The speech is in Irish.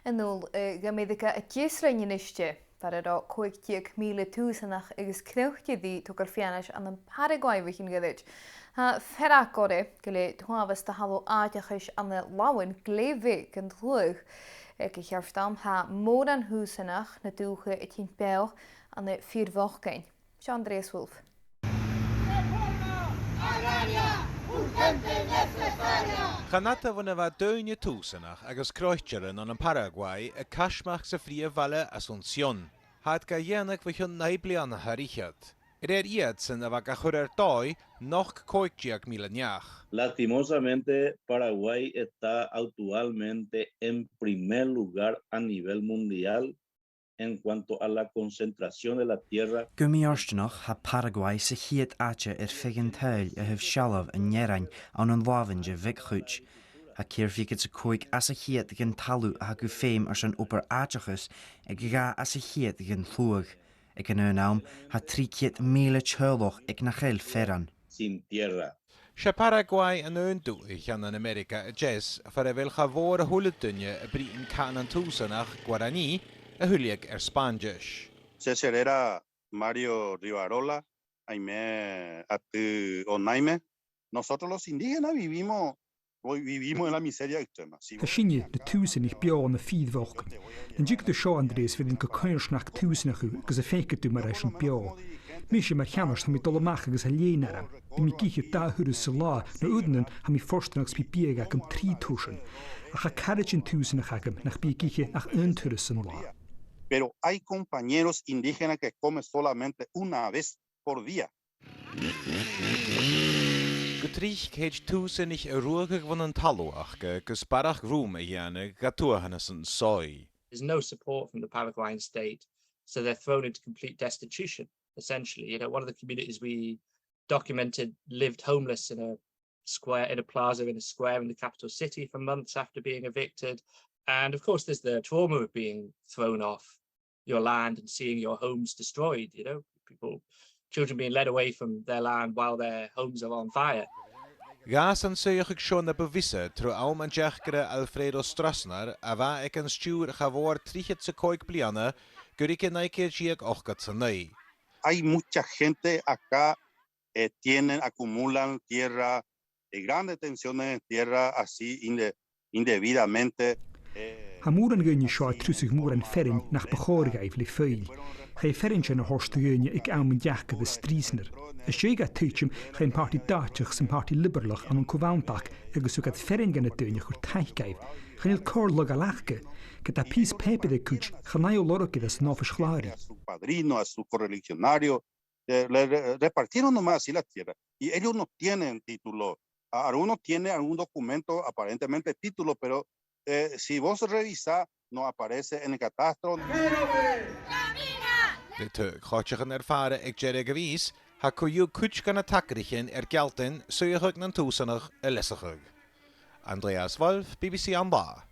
En nul gamedica a kiesrainiste para coictiag míle túsanach agus cneuchte di tugarfianis an an Paraguay vichin gadich. Ha feracore gele tuavas ta halo aatiachis an de lawin glevik en terug. Ik herfstam ha modan husanach na doege het in peil aan de 4 wochen. Andreas Wolf. Ganata van wa deunje túsanach agus croichtjeren an Paraguay a cashmach sa frie valle Asunción. Had ga jennig we hun naiblian harichat. Iad sin a ga churer doi noch coictiag mileniach. Lastimosamente, Paraguay está actualmente en primer lugar a nivel mundial en cuanto a la concentración de la tierra. Gumi orstanach ha Paraguay sa hiad acha figin tail a hef shalav a nyerain an lavinge vikhuch. Ha kirfikit sa coig as a hiad gin talu a gu féim ar san upper achachus ga as a hiad gin llwg. Ik yn naam ha 3 míle tjölloch ik na gel ferran. Sin tierra. Se Paraguay an dúich an Amerika a jazz for vil chavór a huledunje a Britain can an túsanach Guaraní a huliag Spanish. César era Mario Rivarola, Aime atu onaime. Nosotros los indígenas vivimos en la miseria extrema. Hashinje de túsanich bjá na 4 wochen. En jik de sjó Andreas vir den kakuirsnach túsanach gus a feiket du mar sin bjá. Misje mar jammer ha mi dollemach gus a lénaram. De mi kiche da hure sala na udenen ha mi forstenachs bi biega am 3 tuschen. A ha karichin túsanach agam nach bi kiche ach unturussen la. Pero hay compañeros indígenas que comen solamente una vez por día. Gutrich keich túsanich a ruige van an taloachge gus barach room a jane gatuhannessen soi. There's no support from the Paraguayan state, so they're thrown into complete destitution, essentially. You know, one of the communities we documented lived homeless in a square, in a plaza, in a square in the capital city for months after being evicted. And of course, there's the trauma of being thrown off your land and seeing your homes destroyed, you know, children being led away from their land while their homes are on fire. Gas an suiach schon na bewisse tro aum an jechgere Alfredo Stroessner a wa ek an stuur gavor trichet se koik bliane gurike naike jiek och gat nei. Hay mucha gente acá acumulan tierra, grandes tensiones en tierra así indebidamente. Ha moeren gunje sjá trusig moeren ferrin nach begorgeif le feil. Gij ferrintje na horste gunje ik aan mijn jachke de Stroessner. A séga tuitjum geen party daachig zijn party liberlach aan een kowaantak agus ook het ferrin gan het dunje goed teichgeif. Geen il kor log alachke. Get a piece pepe de kuch ganayo loroke des novus glari. Su padrino, a su correligionario, le repartieron nomás así la tierra. Y ellos no tienen título. Algunos tienen algún documento, aparentemente título, pero si vos revisás, no aparece en el catastro. De te gotjagen ervaren ik jere gewies, ha koju kuch gan atakrichen gelten, suiach nan túsanach a lessachig. Andreas Wolf, BBC ALBA.